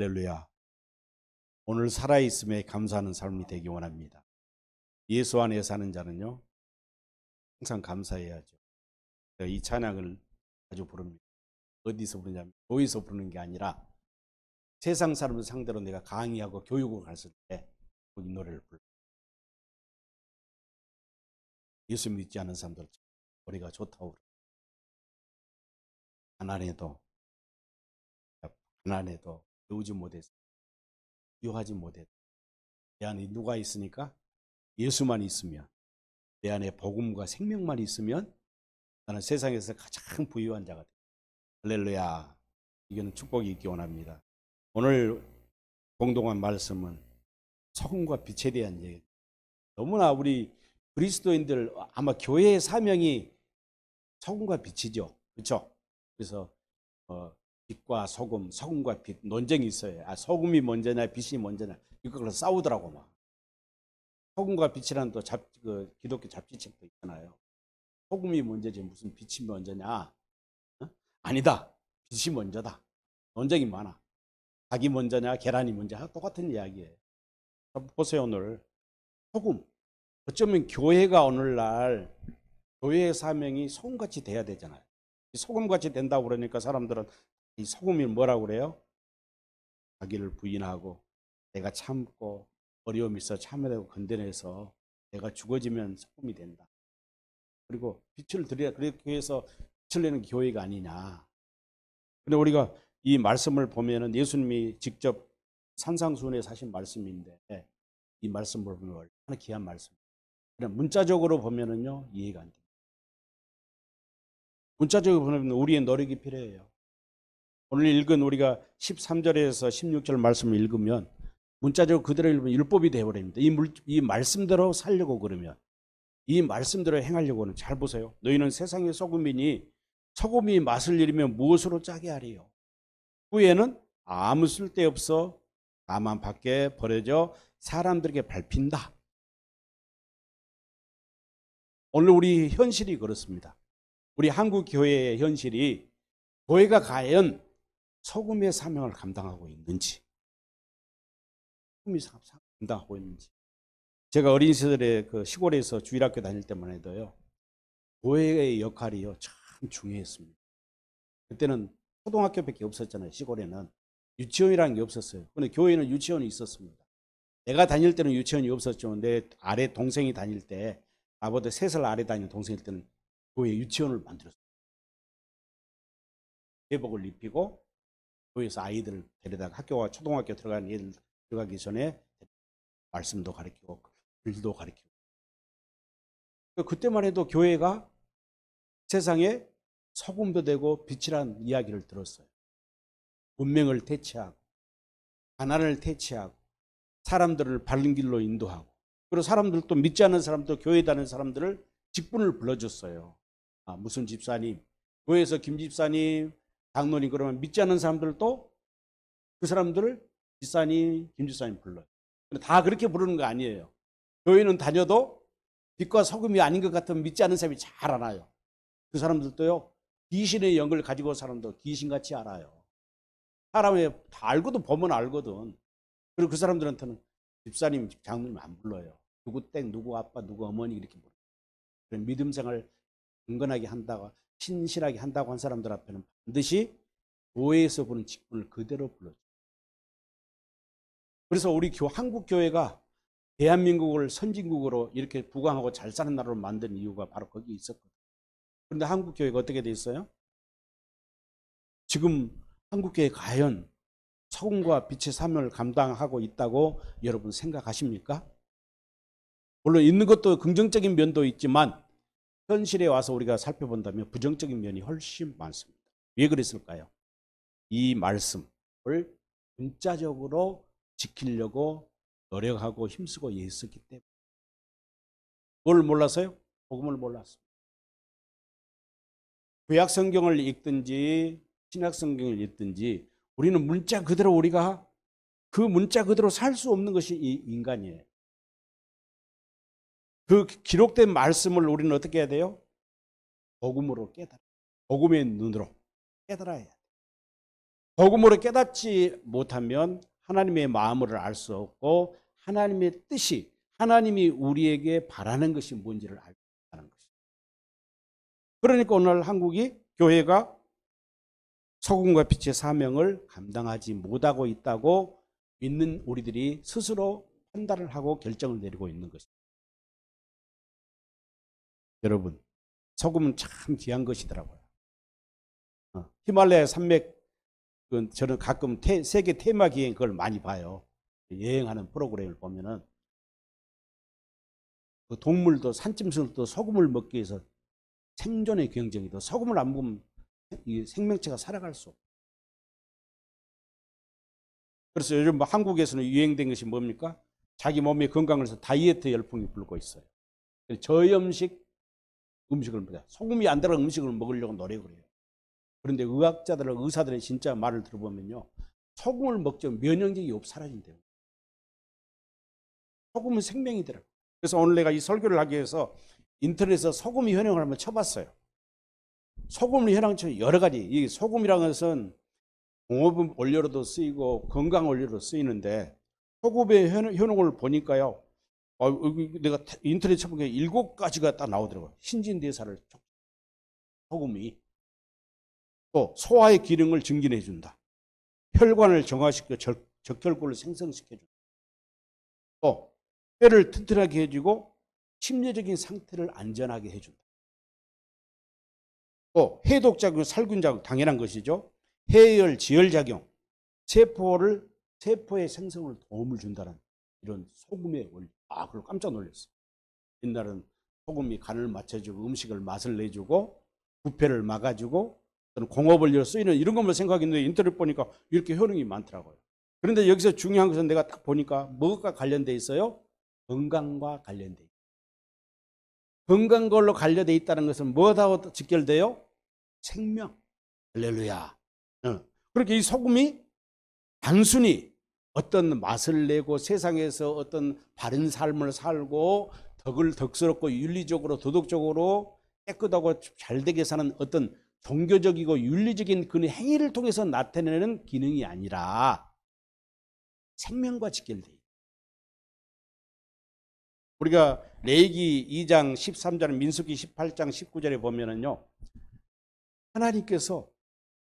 할렐루야. 오늘 살아있음에 감사하는 삶이 되기 원합니다. 예수 안에 사는 자는요, 항상 감사해야죠. 제가 이 찬양을 자주 부릅니다. 어디서 부르냐면, 교회에서 부르는 게 아니라 세상 사람을 상대로 내가 강의하고 교육을 갔을 때 이 노래를 불러요. 예수 믿지 않은 사람들 노래가 좋다고 그래요. 가난해도 배우지 못해서 유하지 못해도 내 안에 누가 있으니까 예수만 있으면, 내 안에 복음과 생명만 있으면 나는 세상에서 가장 부유한 자가 됩니다. 할렐루야. 이거는 축복이 있기 원합니다. 오늘 공동한 말씀은 소금과 빛에 대한 얘기. 너무나 우리 그리스도인들 아마 교회의 사명이 소금과 빛이죠. 그렇죠? 그래서 빛과 소금, 소금과 빛 논쟁이 있어요. 소금이 먼저냐 빛이 먼저냐 이걸로 싸우더라고 막. 소금과 빛이라는 또 기독교 잡지책도 있잖아요. 소금이 먼저지 무슨 빛이 먼저냐? 아니다. 빛이 먼저다. 논쟁이 많아. 닭이 먼저냐 계란이 먼저냐 똑같은 이야기예요. 보세요. 오늘 소금. 어쩌면 교회가 오늘날 교회의 사명이 소금같이 돼야 되잖아요. 소금같이 된다고 그러니까 사람들은 이 소금이 뭐라고 그래요? 자기를 부인하고 내가 참고 어려움이 있어 참으려고 건드려서 내가 죽어지면 소금이 된다. 그리고 빛을 드려야 그렇게 해서 빛을 내는 교회가 아니냐. 근데 우리가 이 말씀을 보면은 예수님이 직접 산상수훈에 사신 말씀인데 이 말씀을 보면 얼마나 귀한 말씀. 그냥 문자적으로 보면은요 이해가 안 돼요. 문자적으로 보면 우리의 노력이 필요해요. 오늘 읽은 우리가 13절에서 16절 말씀을 읽으면 문자적으로 그대로 읽으면 율법이 되어버립니다. 이 말씀대로 살려고 그러면 이 말씀대로 행하려고는 잘 보세요. 너희는 세상의 소금이니 소금이 맛을 잃으면 무엇으로 짜게 하리요? 후에는 아무 쓸데없어 다만 밖에 버려져 사람들에게 밟힌다. 오늘 우리 현실이 그렇습니다. 우리 한국 교회의 현실이 교회가 과연 소금의 사명을 감당하고 있는지, 소금의 사명을 감당하고 있는지. 제가 어린 시절에 그 시골에서 주일학교 다닐 때만 해도요, 교회의 역할이요 참 중요했습니다. 그때는 초등학교밖에 없었잖아요. 시골에는 유치원이라는 게 없었어요. 근데 교회는 유치원이 있었습니다. 내가 다닐 때는 유치원이 없었죠. 내 아래 동생이 다닐 때, 나보다 3살 아래 다니는 동생일 때는 교회 유치원을 만들었어요. 회복을 입히고 교회에서 아이들을 데려다가 학교와 초등학교 들어가는 애들 들어가기 전에 말씀도 가르치고 글도 가르치고. 그때만 해도 교회가 세상에 소금도 되고 빛이라는 이야기를 들었어요. 문명을 퇴치하고 가난을 퇴치하고 사람들을 바른 길로 인도하고, 그리고 사람들도 믿지 않는 사람도 교회 다니는 사람들을 직분을 불러줬어요. 무슨 집사님, 교회에서 김 집사님, 장로님 그러면 믿지 않는 사람들도 그 사람들을 집사님, 김 집사님 불러요. 근데 다 그렇게 부르는 거 아니에요. 교회는 다녀도 빛과 소금이 아닌 것 같으면 믿지 않는 사람이 잘 알아요. 그 사람들도요, 귀신의 영을 가지고 사람도 귀신같이 알아요. 사람이 다 알거든, 보면 알거든. 그리고 그 사람들한테는 집사님, 장로님 안 불러요. 누구 땡, 누구 아빠, 누구 어머니 이렇게 불러요. 그런 믿음 생활 경건하게 한다고, 신실하게 한다고 한 사람들 앞에는 반드시 교회에서 부른 직분을 그대로 불러줘요. 그래서 우리 한국 교회가 대한민국을 선진국으로 이렇게 부강하고 잘 사는 나라로 만든 이유가 바로 거기 있었거든요. 그런데 한국 교회가 어떻게 돼 있어요? 지금 한국 교회 과연 소금과 빛의 사명을 감당하고 있다고 여러분 생각하십니까? 물론 있는 것도 긍정적인 면도 있지만 현실에 와서 우리가 살펴본다면 부정적인 면이 훨씬 많습니다. 왜 그랬을까요? 이 말씀을 문자적으로 지키려고 노력하고 힘쓰고 애썼기 때문에. 뭘 몰라서요? 복음을 몰랐습니다. 구약 성경을 읽든지 신약 성경을 읽든지 우리는 문자 그대로 우리가 그 문자 그대로 살 수 없는 것이 이 인간이에요. 그 기록된 말씀을 우리는 어떻게 해야 돼요? 복음으로 깨달아. 복음의 눈으로 깨달아야 돼. 복음으로 깨닫지 못하면 하나님의 마음을 알 수 없고 하나님의 뜻이, 하나님이 우리에게 바라는 것이 뭔지를 알고 있다는 것입니다. 그러니까 오늘 한국이, 교회가 소금과 빛의 사명을 감당하지 못하고 있다고 믿는 우리들이 스스로 판단을 하고 결정을 내리고 있는 것입니다. 여러분, 소금은 참 귀한 것이더라고요. 히말라야 산맥, 저는 가끔 세계 테마 기행 그걸 많이 봐요. 여행하는 프로그램을 보면은 그 동물도, 산짐승도 소금을 먹기 위해서 생존의 경쟁이다. 소금을 안 먹으면 이 생명체가 살아갈 수 없어요. 그래서 요즘 뭐 한국에서는 유행된 것이 뭡니까? 자기 몸의 건강을 위해서 다이어트 열풍이 불고 있어요. 저염식 음식을 먹어요. 소금이 안 들어간 음식을 먹으려고 노력을 해요. 그런데 의학자들, 의사들의 진짜 말을 들어보면요, 소금을 먹죠. 면역력이 사라진대요. 소금은 생명이더라고요. 그래서 오늘 내가 이 설교를 하기 위해서 인터넷에서 소금 현황을 한번 쳐봤어요. 소금 현황처럼 여러 가지, 이 소금이라는 것은 공업 원료로도 쓰이고 건강 원료로 쓰이는데, 소금의 현황을 보니까요, 내가 인터넷 쳐보니까 7가지가 딱 나오더라고요. 신진대사를, 소금이 또 소화의 기능을 증진해 준다. 혈관을 정화시켜 적혈구를 생성시켜 준다. 또 뼈를 튼튼하게 해주고 심리적인 상태를 안전하게 해준다. 또 해독작용, 살균작용, 당연한 것이죠. 해열, 지혈작용, 세포의 생성을 도움을 준다는 이런 소금의 원리. 그걸 깜짝 놀랐어요. 옛날은 소금이 간을 맞춰주고 음식을 맛을 내주고 부패를 막아주고 공업원료로 쓰이는 이런 것만 생각했는데 인터넷 보니까 이렇게 효능이 많더라고요. 그런데 여기서 중요한 것은 내가 딱 보니까 뭐가 관련돼 있어요? 건강과 관련돼 있어요. 건강 걸로 관련돼 있다는 것은 뭐하고 직결돼요? 생명. 할렐루야. 그렇게 이 소금이 단순히 어떤 맛을 내고 세상에서 어떤 바른 삶을 살고 덕스럽고 윤리적으로 도덕적으로 깨끗하고 잘되게 사는 어떤 종교적이고 윤리적인 그 행위를 통해서 나타내는 기능이 아니라 생명과 직결돼요. 우리가 레위기 2장 13절, 민수기 18장 19절에 보면은요, 하나님께서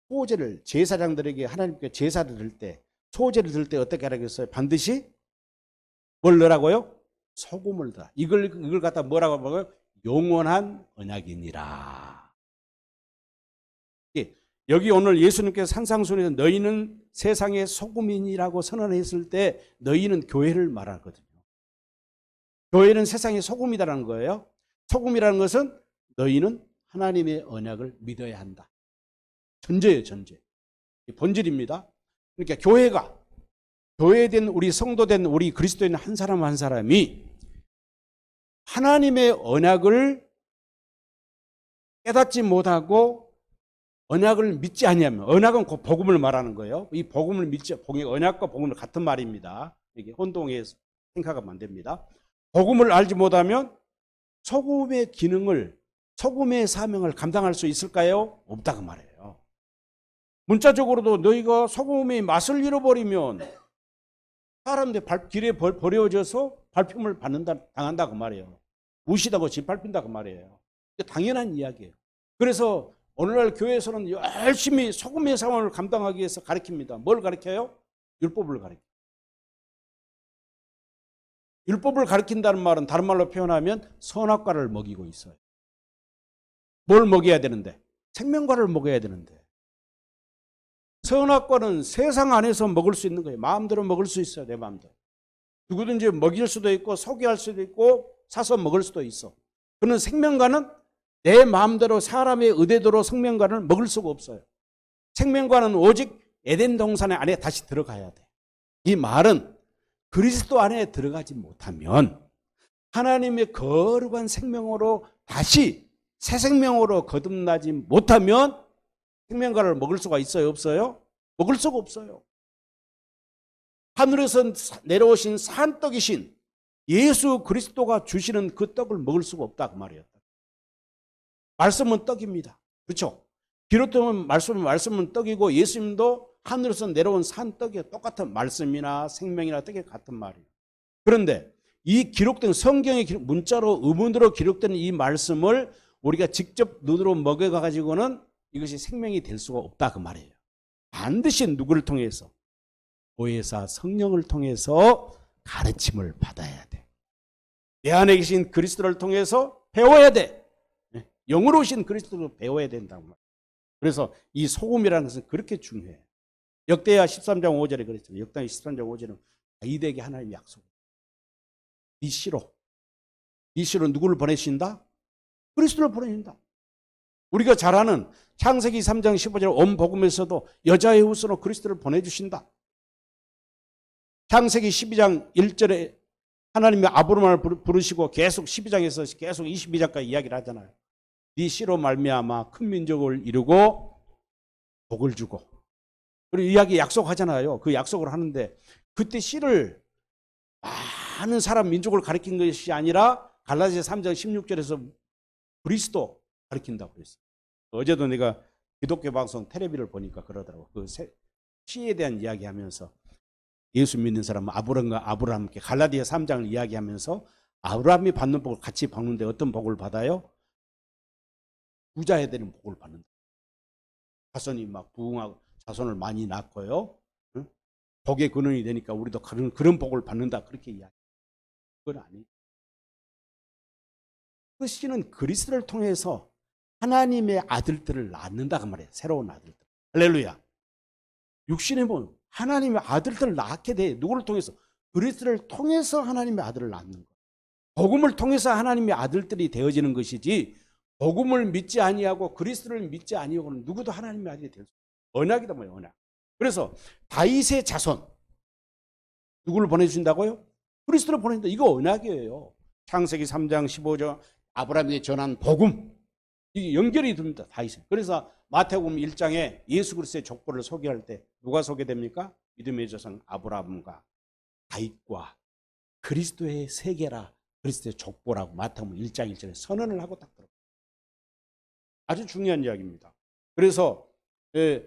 소제를, 제사장들에게 하나님께 제사를 드릴 때, 소제를 드릴 때 어떻게 하라고 했어요? 반드시 뭘 넣으라고요? 소금을 넣어. 이걸 갖다 뭐라고 하고요? 영원한 언약이니라. 여기 오늘 예수님께서 산상수훈에서 너희는 세상의 소금이니라고 선언했을 때 너희는 교회를 말하거든요. 교회는 세상의 소금이라는 거예요. 소금이라는 것은 너희는 하나님의 언약을 믿어야 한다. 전제예요, 전제. 본질입니다. 그러니까 교회가, 교회된 우리 성도된 우리 그리스도인 한 사람 한 사람이 하나님의 언약을 깨닫지 못하고 언약을 믿지 아니하면, 언약은 곧 복음을 말하는 거예요. 이 복음을 믿지, 언약과 복음은 같은 말입니다. 이게 혼동해서 생각하면 안 됩니다. 복음을 알지 못하면 소금의 기능을, 소금의 사명을 감당할 수 있을까요? 없다고 말해요. 문자적으로도 너희가 소금의 맛을 잃어버리면 사람들 길에 버려져서 발품을 당한다고 말해요. 무시다고 짓밟힌다고 말해요. 당연한 이야기예요. 그래서 오늘날 교회에서는 열심히 소금의 상황을 감당하기 위해서 가르칩니다. 뭘 가르쳐요? 율법을 가르쳐요. 율법을 가르친다는 말은 다른 말로 표현하면 선악과를 먹이고 있어요. 뭘 먹여야 되는데? 생명과를 먹여야 되는데. 선악과는 세상 안에서 먹을 수 있는 거예요. 마음대로 먹을 수 있어요. 내 마음대로. 누구든지 먹일 수도 있고 소개할 수도 있고 사서 먹을 수도 있어. 그는 생명과는 내 마음대로 사람의 의대대로 생명과를 먹을 수가 없어요. 생명과는 오직 에덴 동산 안에 다시 들어가야 돼. 이 말은 그리스도 안에 들어가지 못하면 하나님의 거룩한 생명으로 다시 새 생명으로 거듭나지 못하면 생명과를 먹을 수가 있어요? 없어요? 먹을 수가 없어요. 하늘에서 내려오신 산떡이신 예수 그리스도가 주시는 그 떡을 먹을 수가 없다 그 말이에요. 말씀은 떡입니다. 그렇죠? 기록된 말씀은 떡이고 예수님도 하늘에서 내려온 산 떡이에요. 똑같은 말씀이나 생명이나 떡이 같은 말이에요. 그런데 이 기록된 성경의 문자로 의문으로 기록된 이 말씀을 우리가 직접 눈으로 먹여가 가지고는 이것이 생명이 될 수가 없다 그 말이에요. 반드시 누구를 통해서? 보혜사 성령을 통해서 가르침을 받아야 돼. 내 안에 계신 그리스도를 통해서 배워야 돼. 영으로 오신 그리스도를 배워야 된다고 말이에요. 그래서 이 소금이라는 것은 그렇게 중요해요. 역대하 13장 5절에 그랬잖아요. 역대하 13장 5절은 다윗에게 하나님이 약속을 네 씨로 누구를 보내신다? 그리스도를 보내신다. 우리가 잘 아는 창세기 3장 15절 온 복음에서도 여자의 후손으로 그리스도를 보내주신다. 창세기 12장 1절에 하나님이 아브라함을 부르시고 계속 12장에서 계속 22장까지 이야기를 하잖아요. 네 씨로 말미암아 큰 민족을 이루고 복을 주고, 그리고 이야기 약속하잖아요. 그 약속을 하는데 그때 씨를 많은 사람 민족을 가리킨 것이 아니라 갈라디아 3장 16절에서 그리스도 가리킨다고 그랬어요. 어제도 내가 기독교 방송 텔레비를 보니까 그러더라고. 그 씨에 대한 이야기하면서 예수 믿는 사람은 아브라함과 아브라함께 갈라디아 3장을 이야기하면서 아브라함이 받는 복을 같이 받는데 어떤 복을 받아요? 부자해야 되는 복을 받는다. 자손이 막 부흥하고 자손을 많이 낳고요. 응? 복의 근원이 되니까 우리도 그런 복을 받는다. 그렇게 이야기해요. 그건 아니에요. 그 씨는 그리스도를 통해서 하나님의 아들들을 낳는다 그 말이에요. 새로운 아들들. 할렐루야. 육신의 몸 하나님의 아들들을 낳게 돼. 누구를 통해서? 그리스도를 통해서 하나님의 아들을 낳는 거예요. 복음을 통해서 하나님의 아들들이 되어지는 것이지, 복음을 믿지 아니하고 그리스도를 믿지 아니하고는 누구도 하나님의 아들이 될 수 없어요. 언약이다 뭐예요, 언약. 그래서 다윗의 자손 누구를 보내주신다고요? 그리스도를 보내준다. 이거 언약이에요. 창세기 3장 15절 아브라함에게 전한 복음, 이게 연결이 됩니다. 다윗은. 그래서 마태복음 1장에 예수 그리스도의 족보를 소개할 때 누가 소개됩니까? 믿음의 조상 아브라함과 다윗과 그리스도의 세계라, 그리스도의 족보라고 마태복음 1장 1절에 선언을 하고 딱 들어요. 아주 중요한 이야기입니다. 그래서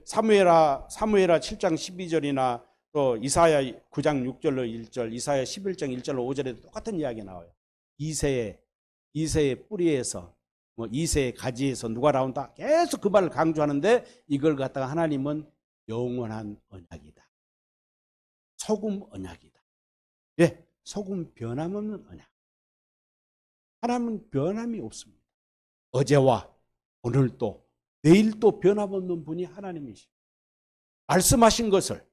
사무엘하 7장 12절이나 또 이사야 9장 6절로 1절, 이사야 11장 1절로 5절에도 똑같은 이야기가 나와요. 이새의 뿌리에서 이새의 가지에서 누가 나온다? 계속 그 말을 강조하는데 이걸 갖다가 하나님은 영원한 언약이다. 소금 언약이다. 예, 소금 변함없는 언약. 하나님은 변함이 없습니다. 어제와 오늘도 내일도 변함없는 분이 하나님이시죠. 말씀하신 것을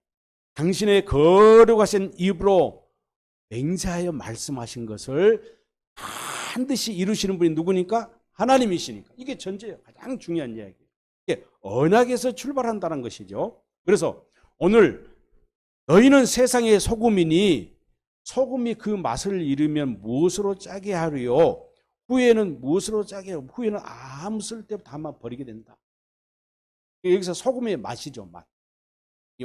당신의 거룩하신 입으로 맹세하여 말씀하신 것을 반드시 이루시는 분이 누구니까? 하나님이시니까. 이게 전제예요. 가장 중요한 이야기예요. 이게 언약에서 출발한다는 것이죠. 그래서 오늘 너희는 세상의 소금이니 소금이 그 맛을 잃으면 무엇으로 짜게 하리요? 후에는 무엇으로 짜게 하리요? 후에는 아무 쓸데없이 다 버리게 된다. 여기서 소금의 맛이죠. 맛.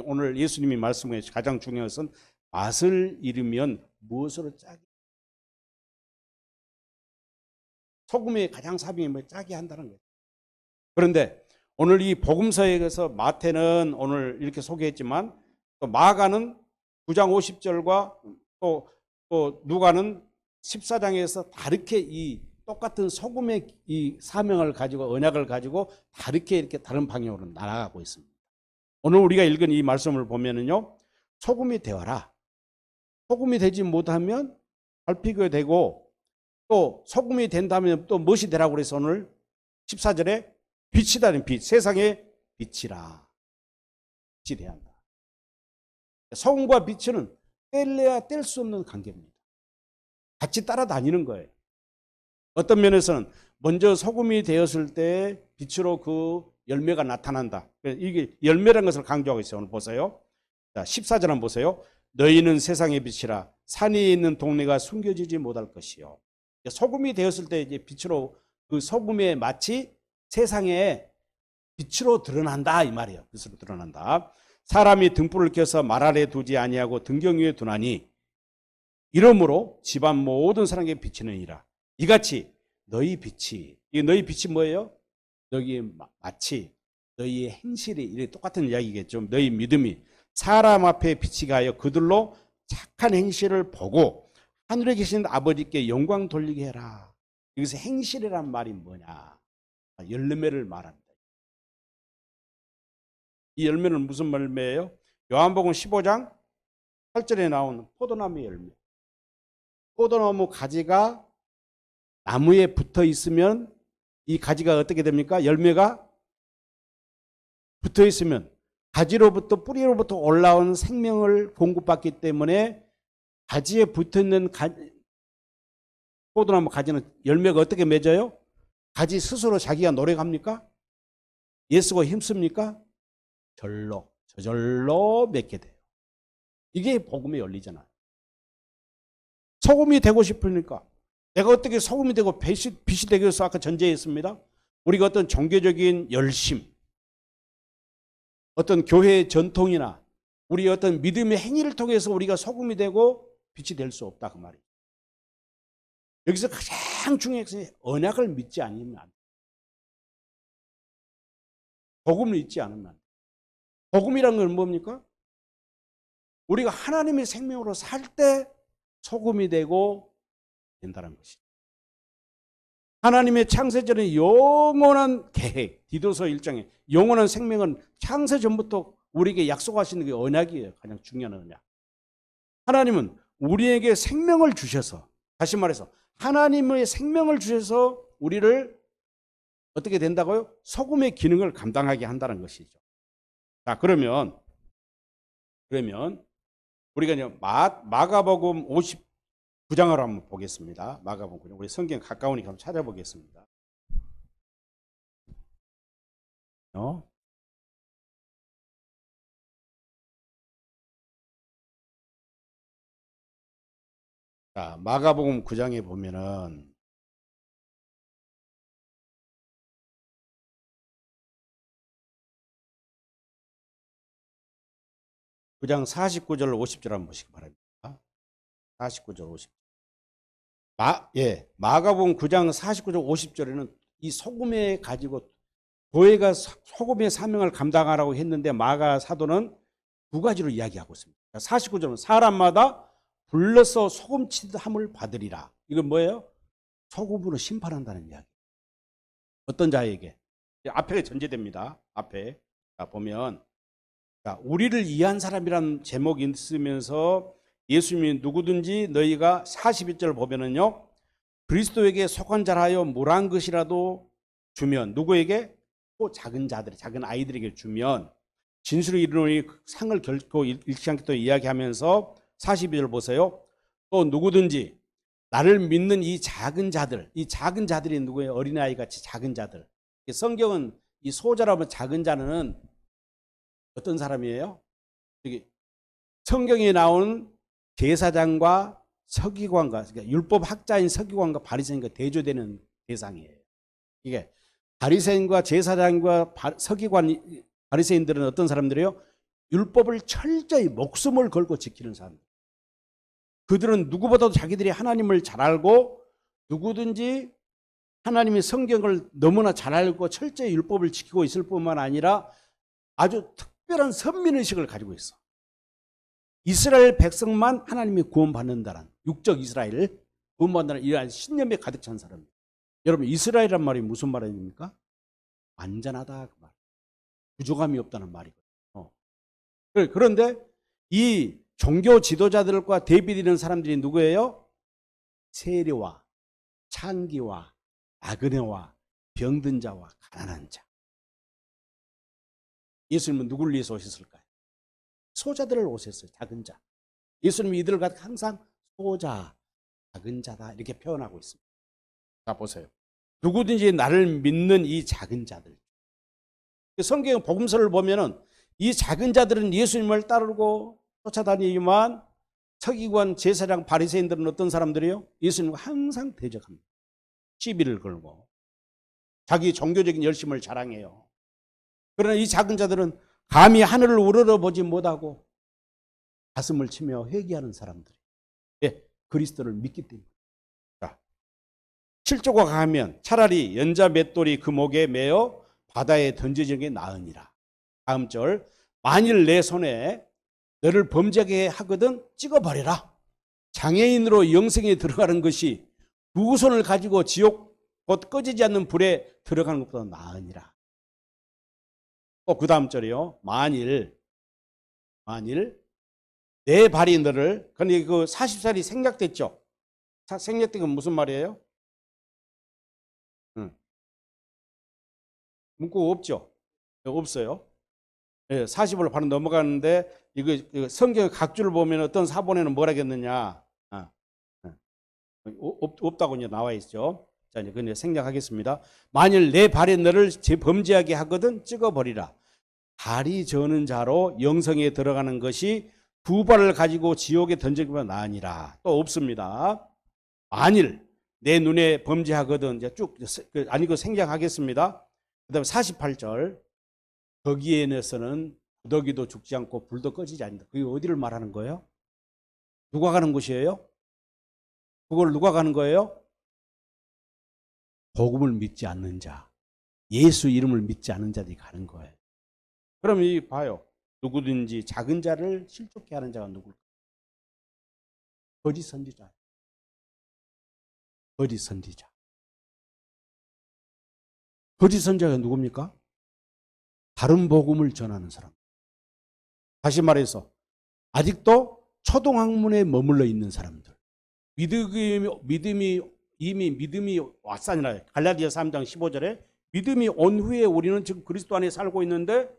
오늘 예수님이 말씀해 주신 가장 중요한 것은 맛을 잃으면 무엇으로 짜게. 소금의 가장 사명이 짜게 한다는 거예요. 그런데 오늘 이 복음서에서 마태는 오늘 이렇게 소개했지만 또 마가는 9장 50절과 또 누가는 14장에서 다르게 이 똑같은 소금의 이 사명을 가지고 언약을 가지고 다르게 이렇게 다른 방향으로 나아가고 있습니다. 오늘 우리가 읽은 이 말씀을 보면은요, 소금이 되어라. 소금이 되지 못하면 밟히게 되고, 또 소금이 된다면 또 무엇이 되라고 그래서 오늘 14절에 빛이다는 빛, 세상의 빛이라. 빛이 돼야 한다. 소금과 빛은 뗄래야 뗄 수 없는 관계입니다. 같이 따라다니는 거예요. 어떤 면에서는 먼저 소금이 되었을 때 빛으로 그 열매가 나타난다. 이게 열매라는 것을 강조하고 있어요. 오늘 보세요. 자, 14절 한번 보세요. 너희는 세상의 빛이라 산이 있는 동네가 숨겨지지 못할 것이요. 소금이 되었을 때 이제 빛으로 그 소금의 마치 세상에 빛으로 드러난다 이 말이에요. 빛으로 드러난다. 사람이 등불을 켜서 말 아래 두지 아니하고 등경 위에 두나니 이러므로 집안 모든 사람에게 비치느니라. 이같이 너희 빛이, 이 너희 빛이 뭐예요? 여기 마치 너희의 행실이, 이게 똑같은 이야기겠죠. 너희 믿음이 사람 앞에 빛이 가여 그들로 착한 행실을 보고 하늘에 계신 아버지께 영광 돌리게 해라. 여기서 행실이란 말이 뭐냐? 열매를 말합니다. 이 열매는 무슨 열매예요? 요한복음 15장 8절에 나오는 포도나무의 열매. 포도나무 가지가 나무에 붙어 있으면 이 가지가 어떻게 됩니까? 열매가 붙어 있으면 가지로부터 뿌리로부터 올라온 생명을 공급받기 때문에 가지에 붙어 있는 포도나무 가지는 열매가 어떻게 맺어요? 가지 스스로 자기가 노력합니까? 애쓰고 힘씁니까? 저절로 맺게 돼요. 이게 복음의 원리잖아요. 소금이 되고 싶으니까 내가 어떻게 소금이 되고 빛이 되기 위해서 아까 전제했습니다. 우리가 어떤 종교적인 열심, 어떤 교회의 전통이나 우리 어떤 믿음의 행위를 통해서 우리가 소금이 되고 빛이 될 수 없다 그 말이에요. 여기서 가장 중요한 것은 언약을 믿지 않으면 안 돼요. 복음을 잊지 않으면 안 돼요. 복음이란 건 뭡니까? 우리가 하나님의 생명으로 살 때 소금이 되고 된다는 것이죠. 하나님의 창세전의 영원한 계획, 디도서 1장에 영원한 생명은 창세전부터 우리에게 약속하시는 게 언약이에요. 가장 중요한 언약. 하나님은 우리에게 생명을 주셔서, 다시 말해서 하나님의 생명을 주셔서 우리를 어떻게 된다고요? 소금의 기능을 감당하게 한다는 것이죠. 자, 그러면 우리가 이제 마가복음 59장을 한번 보겠습니다. 마가복음 9장. 우리 성경 가까우니까 한번 찾아보겠습니다. 자, 마가복음 9장에 보면은 9장 49절 50절 한번 보시기 바랍니다. 49절 50절. 마가복음 9장 49절 50절에는 이 소금에 가지고 교회가 소금의 사명을 감당하라고 했는데 마가 사도는 두 가지로 이야기하고 있습니다. 49절은 사람마다 불러서 소금치함을 받으리라. 이건 뭐예요? 소금으로 심판한다는 이야기. 어떤 자에게? 앞에 전제됩니다. 앞에 보면 우리를 이해한 사람이라는 제목이 있으면서 예수님이 누구든지 너희가 41절 보면은요, 그리스도에게 속한 자라여 물 한 것이라도 주면, 누구에게? 또 작은 자들, 작은 아이들에게 주면 진술을 이루니 상을 결코 잃지 않게 또 이야기하면서 42절 보세요. 또 누구든지 나를 믿는 이 작은 자들이 누구예요? 어린아이같이 작은 자들. 성경은 이 소자라면 작은 자는 어떤 사람이에요? 성경에 나온 제사장과 서기관과, 그러니까 율법 학자인 서기관과 바리새인과 대조되는 대상이에요. 이게 바리새인과 제사장과 서기관, 바리새인들은 어떤 사람들이에요? 율법을 철저히 목숨을 걸고 지키는 사람들. 그들은 누구보다도 자기들이 하나님을 잘 알고 누구든지 하나님의 성경을 너무나 잘 알고 철저히 율법을 지키고 있을 뿐만 아니라 아주 특별한 선민의식을 가지고 있어. 이스라엘 백성만 하나님이 구원받는다는, 육적 이스라엘 구원받는다는 이러한 신념에 가득 찬 사람입니다. 여러분, 이스라엘이란 말이 무슨 말입니까? 완전하다 그 말. 부족함이 없다는 말이거든요. 그런데 이 종교 지도자들과 대비되는 사람들이 누구예요? 세리와 창기와 나그네와 병든 자와 가난한 자. 예수님은 누구를 위해서 오셨을까요? 소자들을 오셨어요. 작은 자. 예수님이 이들을 갖고 항상 소자, 작은 자다 이렇게 표현하고 있습니다. 자, 보세요. 누구든지 나를 믿는 이 작은 자들. 성경 복음서를 보면은 이 작은 자들은 예수님을 따르고 쫓아다니지만 서기관, 제사장, 바리새인들은 어떤 사람들이요? 예수님과 항상 대적합니다. 시비를 걸고 자기 종교적인 열심을 자랑해요. 그러나 이 작은 자들은 감히 하늘을 우러러보지 못하고 가슴을 치며 회개하는 사람들이 그리스도를 믿기 때문에. 자, 7조가 가면 차라리 연자 맷돌이 그 목에 매어 바다에 던져지는 게 나으니라. 다음 절, 만일 내 손에 너를 범죄하게 하거든 찍어버려라. 장애인으로 영생에 들어가는 것이 두 손을 가지고 지옥 곧 꺼지지 않는 불에 들어가는 것보다 나으니라. 또 그 다음 절이요. 만일 내 발이 너를, 근데 그 40살이 생략됐죠. 생략된 건 무슨 말이에요? 문구가 없죠. 없어요. 40을 바로 넘어가는데 이거 성경 각주를 보면 어떤 사본에는 뭐라 했느냐? 없다고 이제 나와 있죠. 자, 이제 그냥 생략하겠습니다. 만일 내 발에 너를 범죄하게 하거든 찍어버리라. 발이 저는 자로 영성에 들어가는 것이 두 발을 가지고 지옥에 던져기만 나으니라. 또 없습니다. 만일 내 눈에 범죄하거든, 이제 쭉 아니고 생략하겠습니다. 그다음에 48절, 거기에서는 구더기도 죽지 않고 불도 꺼지지 않는다. 그게 어디를 말하는 거예요? 누가 가는 곳이에요? 그걸 누가 가는 거예요? 복음을 믿지 않는 자, 예수 이름을 믿지 않는 자들이 가는 거예요. 그럼 이 봐요. 누구든지 작은 자를 실족케 하는 자가 누굴까? 거짓 선지자. 거짓 선지자. 거짓 선지자가 누굽니까? 다른 복음을 전하는 사람. 다시 말해서 아직도 초등학문에 머물러 있는 사람들. 믿음이 왔사니라. 갈라디아서 3장 15절에 믿음이 온 후에 우리는 지금 그리스도 안에 살고 있는데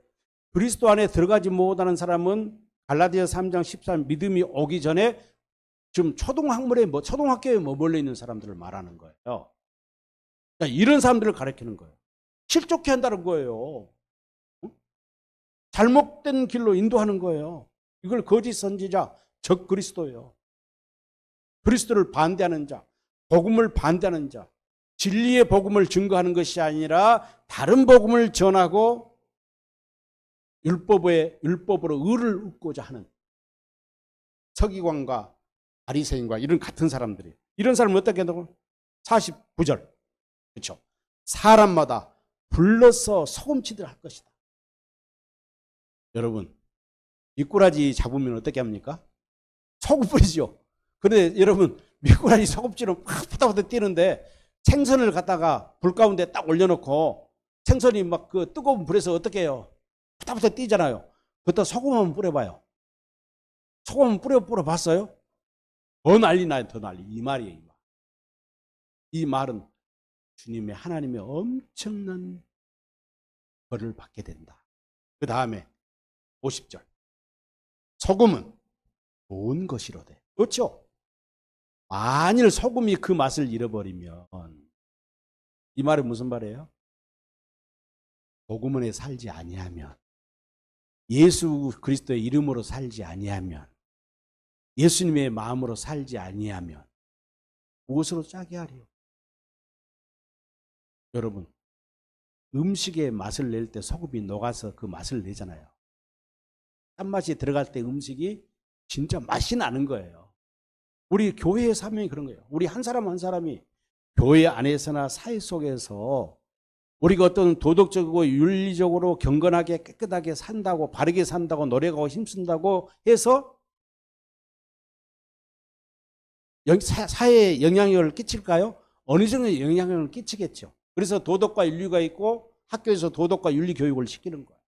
그리스도 안에 들어가지 못하는 사람은 갈라디아서 3장 14절 믿음이 오기 전에 지금 초등학교에 머물러 있는 사람들을 말하는 거예요. 이런 사람들을 가르치는 거예요. 실족해 한다는 거예요. 잘못된 길로 인도하는 거예요. 이걸 거짓 선지자, 적 그리스도예요. 그리스도를 반대하는 자, 복음을 반대하는 자, 진리의 복음을 증거하는 것이 아니라 다른 복음을 전하고 율법으로 의를 얻고자 하는 서기관과 바리새인과 이런 같은 사람들이. 이런 사람은 어떻게 한다고? 49절. 그렇죠. 사람마다 불러서 소금치들 할 것이다. 여러분, 미꾸라지 잡으면 어떻게 합니까? 소금 뿌리죠. 그런데 여러분, 미꾸라지 소금치는 막 푸다푸다 뛰는데 생선을 갖다가 불 가운데 딱 올려놓고 생선이 막 그 뜨거운 불에서 어떻게 해요? 푸다푸다 뛰잖아요. 그때 소금 한번 뿌려봐요. 소금 한번 뿌려봤어요? 더 난리 나요. 더 난리. 이 말이에요. 이 말. 이 말은 주님의 하나님의 엄청난 벌을 받게 된다. 그 다음에 50절. 소금은 좋은 것이로되. 그렇죠? 만일 소금이 그 맛을 잃어버리면 이 말은 무슨 말이에요? 복음에 살지 아니하면, 예수 그리스도의 이름으로 살지 아니하면, 예수님의 마음으로 살지 아니하면 무엇으로 짜게 하리요? 여러분, 음식의 맛을 낼 때 소금이 녹아서 그 맛을 내잖아요. 짠맛이 들어갈 때 음식이 진짜 맛이 나는 거예요. 우리 교회의 사명이 그런 거예요. 우리 한 사람 한 사람이 교회 안에서나 사회 속에서 우리가 어떤 도덕적이고 윤리적으로 경건하게 깨끗하게 산다고, 바르게 산다고, 노력하고 힘쓴다고 해서 사회에 영향력을 끼칠까요? 어느 정도 영향력을 끼치겠죠. 그래서 도덕과 윤리가 있고 학교에서 도덕과 윤리 교육을 시키는 거예요.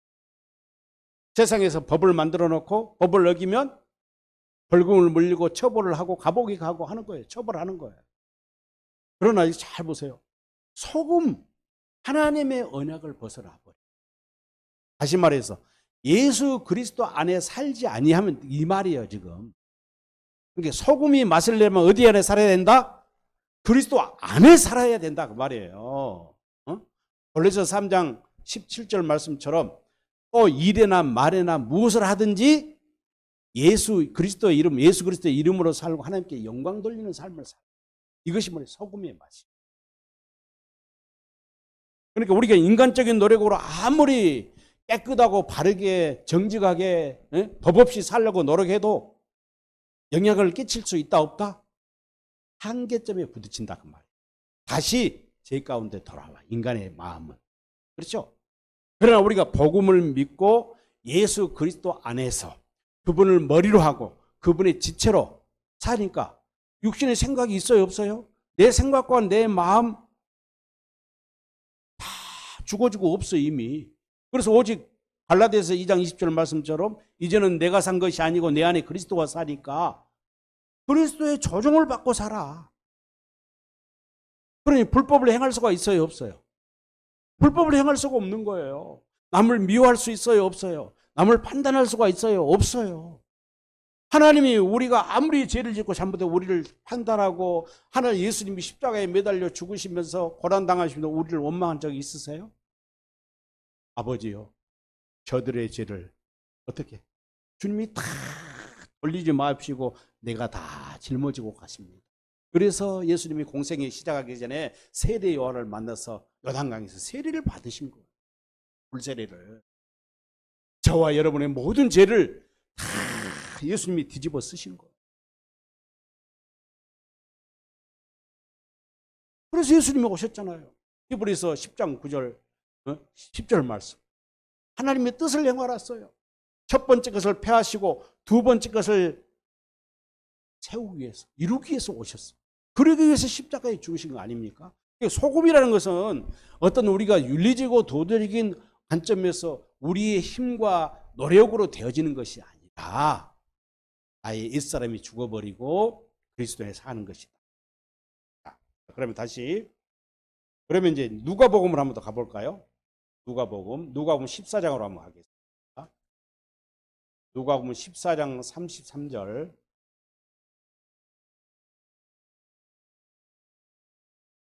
세상에서 법을 만들어 놓고 법을 어기면 벌금을 물리고 처벌을 하고 감옥에 가고 하는 거예요. 처벌하는 거예요. 그러나 잘 보세요. 소금, 하나님의 언약을 벗어나 버려. 다시 말해서 예수 그리스도 안에 살지 아니하면, 이 말이에요 지금. 그러니까 소금이 맛을 내면 어디 안에 살아야 된다? 그리스도 안에 살아야 된다 그 말이에요. 골로새서 3장 17절 말씀처럼 또 일에나 말에나 무엇을 하든지 예수 그리스도의 이름으로 살고 하나님께 영광 돌리는 삶을 살아. 이것이 뭐냐? 소금의 맛이. 그러니까 우리가 인간적인 노력으로 아무리 깨끗하고 바르게 정직하게 법 없이 살려고 노력해도 영향을 끼칠 수 있다 없다? 한계점에 부딪힌다 그 말이에요. 다시 제 가운데 돌아와. 인간의 마음은. 그렇죠? 그러나 우리가 복음을 믿고 예수 그리스도 안에서 그분을 머리로 하고 그분의 지체로 사니까 육신의 생각이 있어요, 없어요? 내 생각과 내 마음 다 죽어지고 없어 이미. 그래서 오직 갈라디아서 2장 20절 말씀처럼 이제는 내가 산 것이 아니고 내 안에 그리스도가 사니까 그리스도의 조종을 받고 살아. 그러니 불법을 행할 수가 있어요, 없어요? 불법을 행할 수가 없는 거예요. 남을 미워할 수 있어요, 없어요? 남을 판단할 수가 있어요, 없어요? 하나님이 우리가 아무리 죄를 짓고 잘못해 우리를 판단하고 하나님 예수님이 십자가에 매달려 죽으시면서 고난당하시면서 우리를 원망한 적이 있으세요? 아버지요, 저들의 죄를 어떻게 주님이 다 돌리지 마십시고 내가 다 짊어지고 가십니다. 그래서 예수님이 공생에 시작하기 전에 세례 요한을 만나서 요단강에서 세례를 받으신 거예요. 불세례를. 저와 여러분의 모든 죄를 다 예수님이 뒤집어 쓰신 거예요. 그래서 예수님이 오셨잖아요. 히브리서 10장 9절 10절 말씀. 하나님의 뜻을 행하랐어요. 첫 번째 것을 폐하시고 두 번째 것을 세우기 위해서, 이루기 위해서 오셨어요. 그러기 위해서 십자가에 죽으신 거 아닙니까? 소금이라는 것은 어떤 우리가 윤리적이고 도덕적인 관점에서 우리의 힘과 노력으로 되어지는 것이 아니라 아예 옛사람이 죽어버리고 그리스도에 사는 것이다. 자, 그러면 다시 그러면 이제 누가복음으로 한번 더 가볼까요? 누가복음 14장으로 한번 가겠습니다. 누가복음 14장 33절.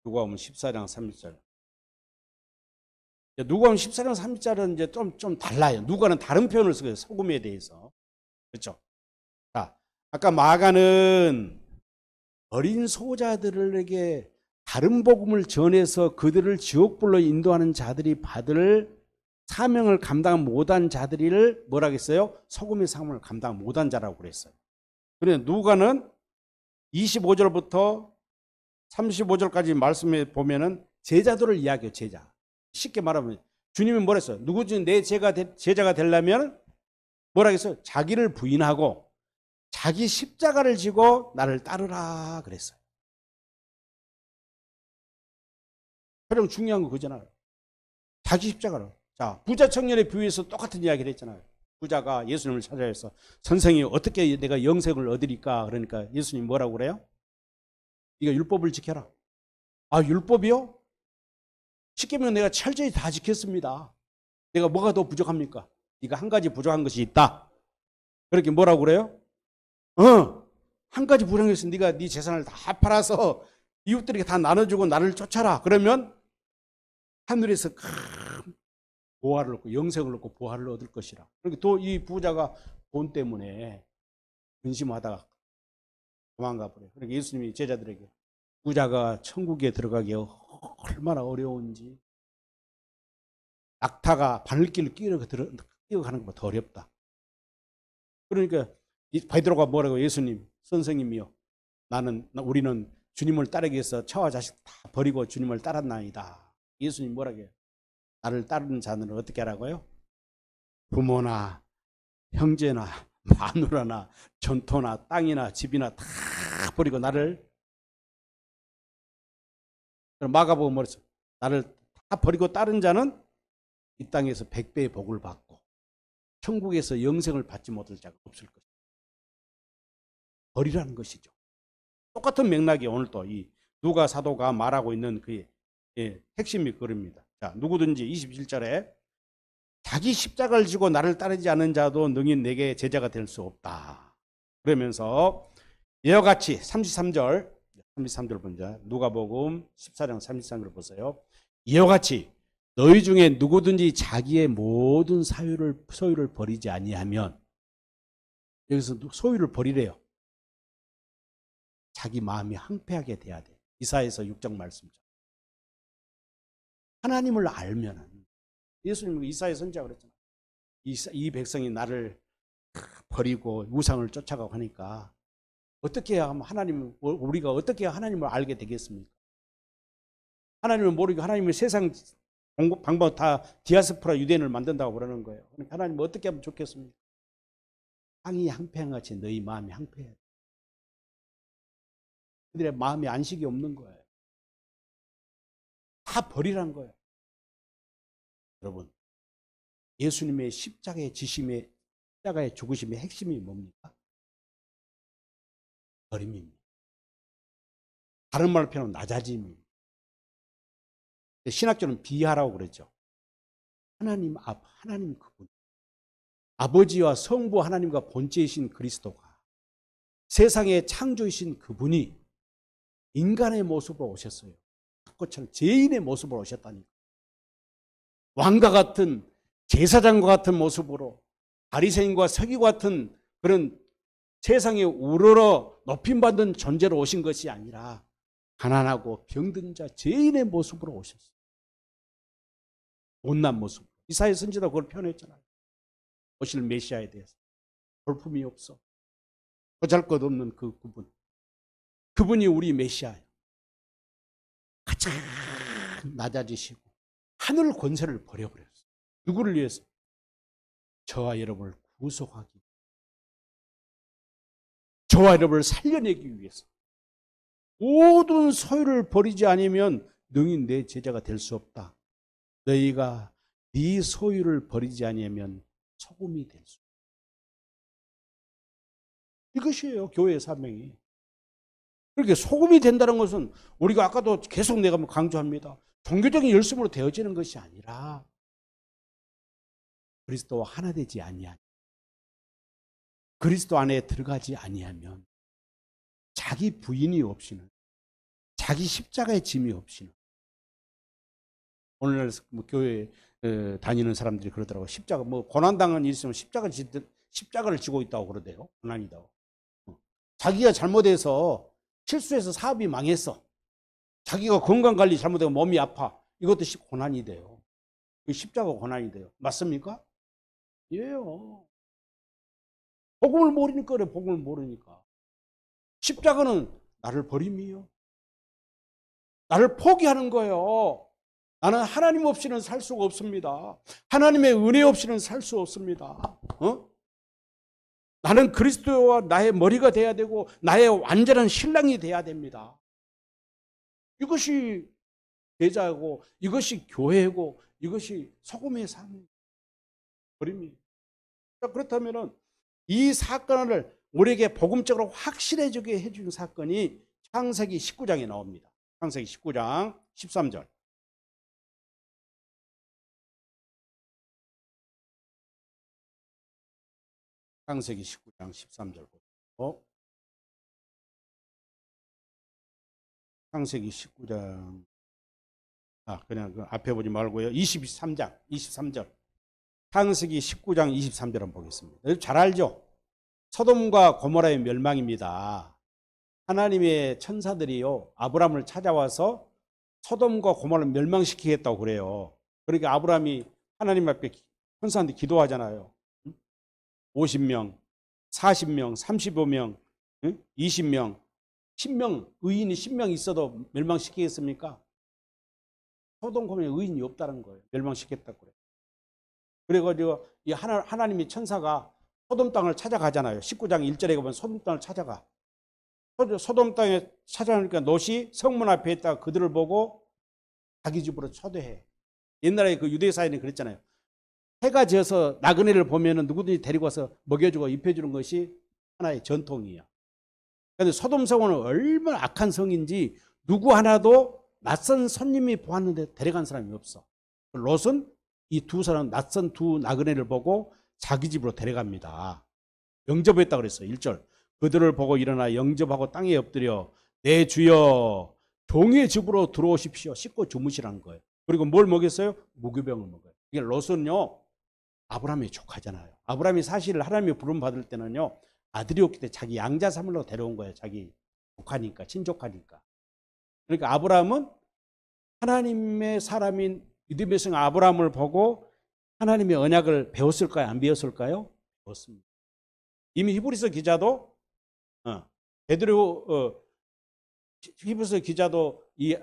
누가복음 14장 30절. 누가복음 14장 30절은 이제 좀 달라요. 누가는 다른 표현을 쓰고요. 소금에 대해서. 그렇죠? 자, 아까 마가는 어린 소자들에게 다른 복음을 전해서 그들을 지옥불로 인도하는 자들이 받을 사명을 감당 못한 자들을 뭐라 했어요? 소금의 사명을 감당 못한 자라고 그랬어요. 그런데 누가는 25절부터 35절까지 말씀에 보면은 제자들을 이야기해요. 제자. 쉽게 말하면 주님이 뭐라 했어요? 누구든지 내 제자가 되려면 뭐라 했어요? 자기를 부인하고 자기 십자가를 지고 나를 따르라 그랬어요. 가장 중요한 거 그잖아요. 자기 십자가를. 자, 부자 청년의 비유에서 똑같은 이야기를 했잖아요. 부자가 예수님을 찾아와서 선생님 어떻게 내가 영생을 얻으리까? 그러니까 예수님 뭐라고 그래요? 네가 율법을 지켜라. 아, 율법이요? 십계명 내가 철저히 다 지켰습니다. 내가 뭐가 더 부족합니까? 네가 한 가지 부족한 것이 있다. 그렇게 뭐라고 그래요? 한 가지 부족한 것이 네가 네 재산을 다 팔아서 이웃들에게 다 나눠주고 나를 쫓아라. 그러면 하늘에서 큰 보화를 얻고 영생을 얻고 보화를 얻을 것이라. 그러니까 또 이 부자가 돈 때문에 근심하다가 도망가 버려요. 그러니까 예수님이 제자들에게 부자가 천국에 들어가기가 얼마나 어려운지, 낙타가 바늘길을 끼어가는 것보다 더 어렵다. 그러니까 베드로가 뭐라고 예수님 선생님이요, 우리는 주님을 따르기 위해서 처와 자식 다 버리고 주님을 따랐나이다. 예수님 뭐라고 해요? 나를 따르는 자는 어떻게 하라고요? 부모나 형제나 마누라나 전토나 땅이나 집이나 다 버리고 나를. 마가복음 뭐랬어? 나를 다 버리고 따른 자는 이 땅에서 100배의 복을 받고 천국에서 영생을 받지 못할 자가 없을 것이다. 버리라는 것이죠. 똑같은 맥락이 오늘 또 이 누가 사도가 말하고 있는 그의 핵심이 그럽니다. 자, 누구든지 21절에 자기 십자가를 지고 나를 따르지 않는 자도 능히 내게 제자가 될 수 없다. 그러면서 이와 같이 33절 보자. 누가복음 14장 33절을 보세요. 이와 같이 너희 중에 누구든지 자기의 모든 소유를 버리지 아니하면, 여기서 소유를 버리래요. 자기 마음이 황폐하게 돼야 돼. 이사야서 6장 말씀이죠. 하나님을 알면은, 예수님은 이사야 선지자가 그랬잖아요. 이 백성이 나를 버리고 우상을 쫓아가고 하니까 어떻게 해야 우리가 어떻게 해야 하나님을 알게 되겠습니까? 하나님을 모르고 하나님의 세상 방법 다 디아스포라 유대인을 만든다고 그러는 거예요. 그러니까 하나님 어떻게 하면 좋겠습니까? 땅이 항폐한 같이 너희 마음이 항폐해. 그들의 마음에 안식이 없는 거예요. 다 버리란 거예요. 여러분, 예수님의 십자가의 지심의 십자가의 죽으심의 핵심이 뭡니까? 버림입니다. 다른 말로 표현하면 낮아짐입니다. 신학교는 비하라고 그랬죠. 하나님 앞, 하나님 그분, 아버지와 성부 하나님과 본체이신 그리스도가 세상의 창조이신 그분이 인간의 모습으로 오셨어요. 그것처럼 죄인의 모습으로 오셨다니까. 왕과 같은 제사장과 같은 모습으로 바리새인과 서기과 같은 그런 세상에 우러러 높임받은 존재로 오신 것이 아니라 가난하고 병든 자 죄인의 모습으로 오셨어요. 못난 모습. 이사야 선지자도 그걸 표현했잖아요. 오실 메시아에 대해서. 볼품이 없어. 보잘것없는 그 그분. 그분이 우리 메시아예요. 가장 낮아지시고 하늘 권세를 버려버렸어요. 누구를 위해서? 저와 여러분을 구속하기, 저와 여러분을 살려내기 위해서. 모든 소유를 버리지 않으면 능히 내 제자가 될 수 없다. 너희가 네 소유를 버리지 않으면 소금이 될 수 없다. 이것이에요, 교회의 사명이. 그렇게 소금이 된다는 것은 우리가 아까도 계속 내가 강조합니다. 종교적인 열심으로 되어지는 것이 아니라 그리스도와 하나 되지 아니하면, 그리스도 안에 들어가지 아니하면, 자기 부인이 없이는, 자기 십자가의 짐이 없이는. 오늘날 교회 다니는 사람들이 그러더라고요. 십자가 고난당한 일 있으면 십자가를 지고 있다고 그러대요. 고난이다고. 자기가 잘못해서 실수해서 사업이 망했어. 자기가 건강관리 잘못하고 몸이 아파. 이것도 고난이 돼요. 십자가 고난이 돼요. 맞습니까? 예요. 복음을 모르니까 그래. 복음을 모르니까. 십자가는 나를 버림이요. 나를 포기하는 거예요. 나는 하나님 없이는 살 수가 없습니다. 하나님의 은혜 없이는 살 수 없습니다. 나는 그리스도와 나의 머리가 돼야 되고 나의 완전한 신랑이 돼야 됩니다. 이것이 제자고, 이것이 교회고, 이것이 소금의 삶입니다. 버림이. 그렇다면 이 사건을 우리에게 복음적으로 확실해지게 해준 사건이 창세기 19장에 나옵니다. 창세기 19장 13절. 창세기 19장 13절 보세요. 창세기 19장, 그냥 그 앞에 보지 말고요. 23절. 창세기 19장 23절 한번 보겠습니다. 잘 알죠? 소돔과 고모라의 멸망입니다. 하나님의 천사들이요, 아브라함을 찾아와서 소돔과 고모라를 멸망시키겠다고 그래요. 그러니까 아브라함이 하나님 앞에 천사한테 기도하잖아요. 50명, 40명, 35명, 20명, 10명, 의인이 10명 있어도 멸망시키겠습니까? 소돔 고모라에 의인이 없다는 거예요. 멸망시켰다고 그래요. 그래가지고 이 하나님의 천사가 소돔 땅을 찾아가잖아요. 19장 1절에 보면 소돔 땅을 찾아가. 소돔 땅에 찾아가니까 롯이 성문 앞에 있다가 그들을 보고 자기 집으로 초대해. 옛날에 그 유대 사회는 그랬잖아요. 해가 져서 나그네를 보면은 누구든지 데리고 와서 먹여주고 입혀주는 것이 하나의 전통이에요. 그런데 소돔 성은 얼마나 악한 성인지 누구 하나도 낯선 손님이 보았는데 데려간 사람이 없어. 롯은 이 두 사람, 낯선 두 나그네를 보고 자기 집으로 데려갑니다. 영접했다 그랬어요. 1절. 그들을 보고 일어나 영접하고 땅에 엎드려 내 주여 종의 집으로 들어오십시오. 씻고 주무시라는 거예요. 그리고 뭘 먹였어요? 무교병을 먹어요. 이게 롯은요, 아브라함의 조카잖아요. 아브라함이 사실 하나님의 부름 받을 때는요, 아들이 없기 때문에 자기 양자 삼으려고 데려온 거예요. 자기 조카니까, 친족하니까. 그러니까 아브라함은 하나님의 사람인 믿음의 성 아브라함을 보고 하나님의 언약을 배웠을까요? 안 배웠을까요? 배웠습니다. 이미 히브리서 기자도 히브리서 기자도 이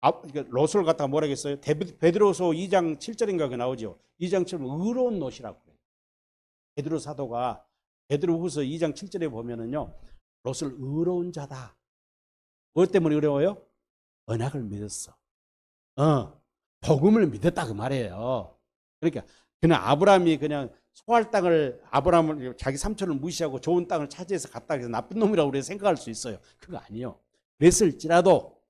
롯을 갖다가 뭐라 했어요? 베드로서 2장 7절인가 그 나오죠. 2장 7절 의로운 롯이라고 그래요. 베드로 사도가 베드로후서 2장 7절에 보면은요, 롯을 의로운 자다. 무엇 때문에 어려워요? 언약을 믿었어. 복음을 믿었다 그 말이에요. 그러니까 그냥 아브라함이 그냥 소할 땅을 아브라함을 자기 삼촌을 무시하고 좋은 땅을 차지해서 갔다 해서 나쁜 놈이라고 우리가 생각할 수 있어요. 그거 아니에요. 그랬을지라도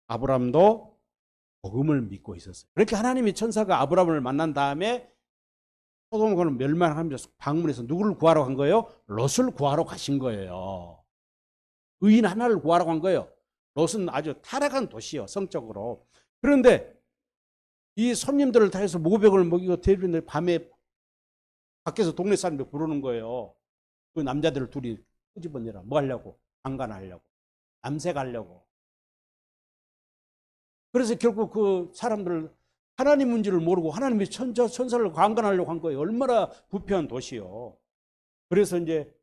아브라함도 복음을 믿고 있었어요. 그렇게 하나님이 천사가 아브라함을 만난 다음에 소돔과 멸망하면서 방문해서 누구를 구하러 간 거예요? 롯을 구하러 가신 거예요. 의인 하나를 구하러 간 거예요. 롯은 아주 타락한 도시요, 성적으로. 그런데 이 손님들을 다 해서 모백을 먹이고 대리는데 밤에 밖에서 동네 사람들 부르는 거예요. 그 남자들을 둘이 끄집어내라. 뭐 하려고? 강간하려고. 남색하려고. 그래서 결국 그 사람들 하나님 문제를 모르고 하나님의 천사를 강간하려고 한 거예요. 얼마나 부패한 도시요. 그래서 이제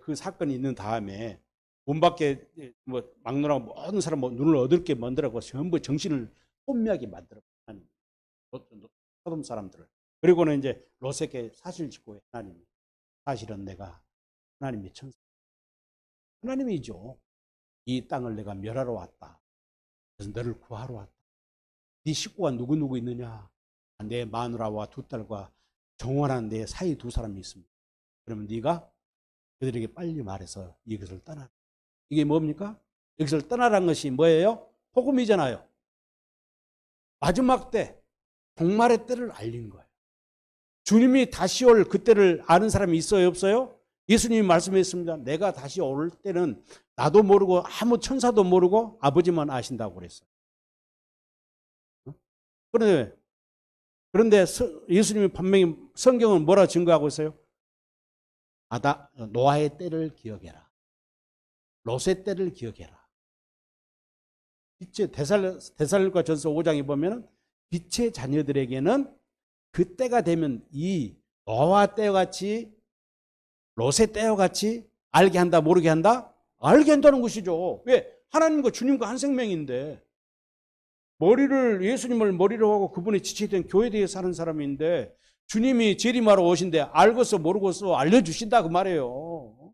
그 사건이 있는 다음에 문 밖에 뭐 막론하고 모든 사람 눈을 어둡게 만들라고 전부 정신을 혼미하게 만들어. 소돔 사람들을. 그리고는 이제 롯에게 사실 짓고 하나님, 사실은 내가 하나님의 천사. 하나님이죠. 이 땅을 내가 멸하러 왔다. 그래서 너를 구하러 왔다. 네 식구가 누구 있느냐? 내 마누라와 두 딸과 정원한 내 사이 두 사람이 있습니다. 그러면 네가 그들에게 빨리 말해서 이것을 떠나라. 이게 뭡니까? 여기서 떠나라는 것이 뭐예요? 복음이잖아요. 마지막 때, 종말의 때를 알린 거예요. 주님이 다시 올 그때를 아는 사람이 있어요, 없어요? 예수님이 말씀했습니다. 내가 다시 올 때는 나도 모르고 아무 천사도 모르고 아버지만 아신다고 그랬어요. 그런데 예수님이 분명히 성경은 뭐라 증거하고 있어요? 노아의 때를 기억해라. 롯의 때를 기억해라. 빛의 데살로니가 전서 5장에 보면 빛의 자녀들에게는 그 때가 되면 이 노아 때와 같이 롯의 때와 같이 알게 한다, 모르게 한다? 알게 한다는 것이죠. 왜? 하나님과 주님과 한 생명인데 예수님을 머리로 하고 그분의 지체된 교회에 대해 사는 사람인데 주님이 재림하러 오신데 알고서 모르고서 알려주신다 그 말이에요.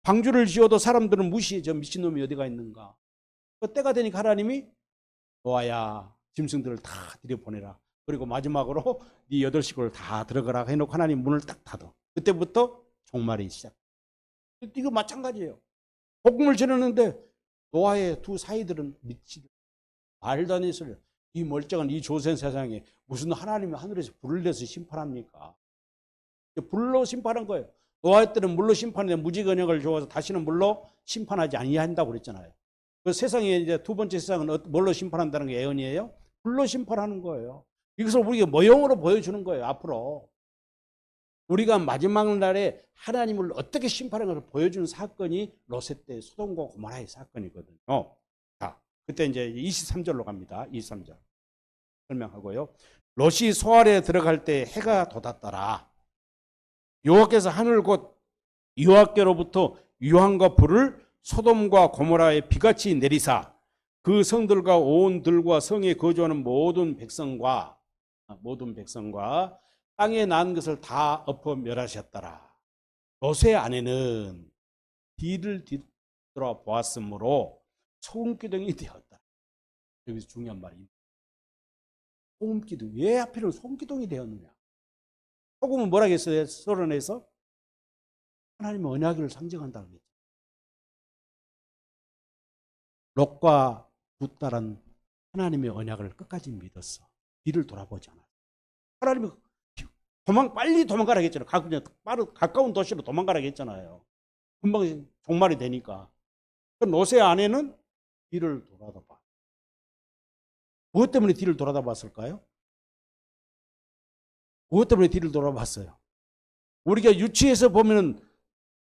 방주를 지어도 사람들은 무시해. 저 미친놈이 어디가 있는가. 그 때가 되니까 하나님이 노아야 짐승들을 다 들여보내라. 그리고 마지막으로 네 8식구를 다 들어가라 해놓고 하나님 문을 딱 닫아. 그때부터 종말이 시작. 이거 마찬가지예요. 복음을 전했는데 노아의 두 사이들은 미치다. 말도 안 되는 소리. 이 멀쩡한 이 조선 세상에 무슨 하나님이 하늘에서 불을 내서 심판합니까? 불로 심판한 거예요. 노아 때는 물로 심판했는데 무지근역을 줘서 다시는 물로 심판하지 아니한다고 그랬잖아요. 그 세상에 이제 두 번째 세상은 뭘로 심판한다는 게 예언이에요? 불로 심판하는 거예요. 이것을 우리가 모형으로 보여주는 거예요. 앞으로 우리가 마지막 날에 하나님을 어떻게 심판하는 것을 보여주는 사건이 롯의 때 소돔과 고모라의 사건이거든요. 자, 그때 이제 23절로 갑니다. 23절 설명하고요. 롯이 소알에 들어갈 때 해가 돋았더라. 여호와께서 하늘 곧 여호와께로부터 유황과 불을 소돔과 고모라에 비같이 내리사 그 성들과 온 들과 성에 거주하는 모든 백성과 땅에 난 것을 다 엎어 멸하셨더라. 롯의 아내는 뒤를 뒤돌아 보았으므로 소금기둥이 되었다. 여기서 중요한 말입니다. 소금기둥. 왜 하필은 소금기둥이 되었느냐? 소금은 뭐라고 했어요? 서론에서 하나님의 언약을 상징한다고 했죠. 롯과 두 딸은 하나님의 언약을 끝까지 믿었어. 뒤를 돌아보지 않았어. 하나님이 빨리 도망가라고 했잖아요. 가까운 도시로 도망가라고 했잖아요. 금방 종말이 되니까. 롯의 아내는 뒤를 돌아봐. 무엇 때문에 뒤를 돌아봤을까요? 무엇 때문에 뒤를 돌아봤어요? 우리가 유치해서 보면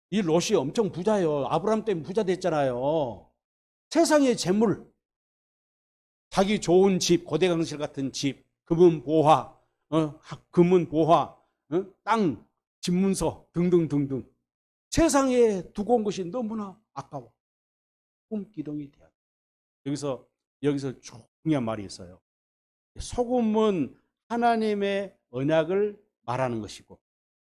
이 롯이 엄청 부자예요. 아브라함 때문에 부자 됐잖아요. 세상의 재물, 자기 좋은 집, 고대강실 같은 집, 금은 보화, 땅, 집문서 등등등등. 세상에 두고 온 것이 너무나 아까워. 소금 기둥이 되었다. 여기서 중요한 말이 있어요. 소금은 하나님의 언약을 말하는 것이고,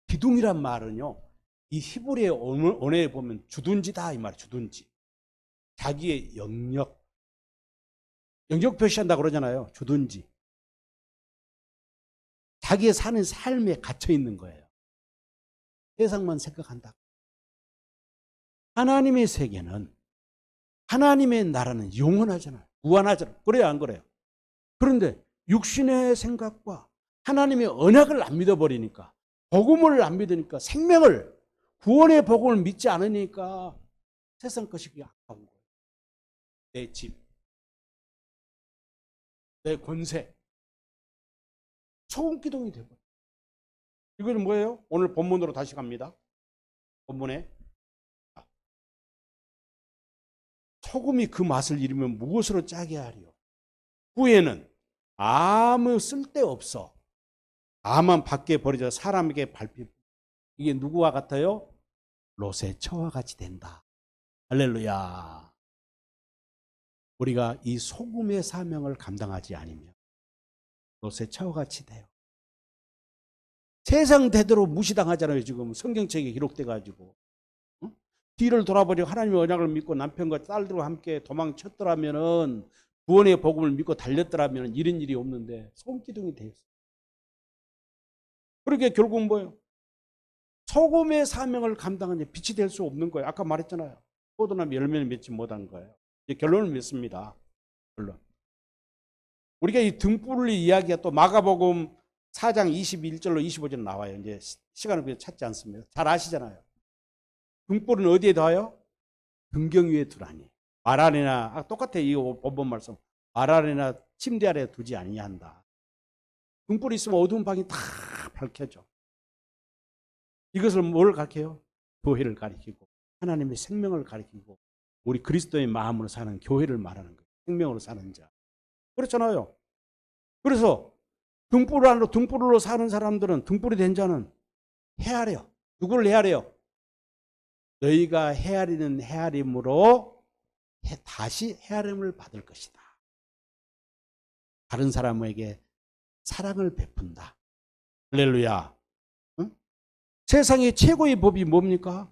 기둥이란 말은요, 이 히브리의 언어에 보면 주둔지다 이 말이에요. 주둔지. 자기의 영역 표시한다고 그러잖아요. 주둔지. 자기의 사는 삶에 갇혀 있는 거예요. 세상만 생각한다. 하나님의 세계는, 하나님의 나라는 영원하잖아요. 무한하잖아요. 그래요, 안 그래요? 그런데 육신의 생각과 하나님의 언약을 안 믿어버리니까, 복음을 안 믿으니까, 생명을, 구원의 복음을 믿지 않으니까 세상 것이 그게 아까운 거예요. 내 집, 내 권세, 소금 기둥이 되고. 이거는 뭐예요? 오늘 본문으로 다시 갑니다. 본문에 소금이 그 맛을 잃으면 무엇으로 짜게 하리요? 후에는 아무 쓸데없어. 다만 밖에 버려져 사람에게 밟힌. 이게 누구와 같아요? 롯의 처와 같이 된다. 할렐루야. 우리가 이 소금의 사명을 감당하지 않으면 롯의 처와 같이 돼요. 세상 대대로 무시당하잖아요. 지금 성경책에 기록돼 가지고. 응? 뒤를 돌아버리고 하나님의 언약을 믿고 남편과 딸들과 함께 도망쳤더라면은, 구원의 복음을 믿고 달렸더라면 이런 일이 없는데 소금기둥이 되었어요. 그러니까 결국은 뭐예요? 소금의 사명을 감당하는 빛이 될 수 없는 거예요. 아까 말했잖아요. 포도나무 열매를 맺지 못한 거예요. 이제 결론을 맺습니다. 결론. 우리가 이 등불을 이야기가 또 마가복음 4장 21절로 25절 나와요. 이제 시간을 찾지 않습니다. 잘 아시잖아요. 등불은 어디에 둬요? 등경 위에 두라니. 말 아래나, 똑같아. 이 본문 말씀. 말 아래나 침대 아래 두지 아니한다. 등불이 있으면 어두운 방이 다 밝혀져. 이것을 뭘 가르쳐요? 교회를 가리키고, 하나님의 생명을 가리키고, 우리 그리스도의 마음으로 사는 교회를 말하는 거예요. 생명으로 사는 자. 그렇잖아요. 그래서 등불로 사는 사람들은, 등불이 된 자는 헤아려. 누구를 헤아려요? 너희가 헤아리는 헤아림으로 다시 헤아림을 받을 것이다. 다른 사람에게 사랑을 베푼다. 할렐루야. 응? 세상의 최고의 법이 뭡니까?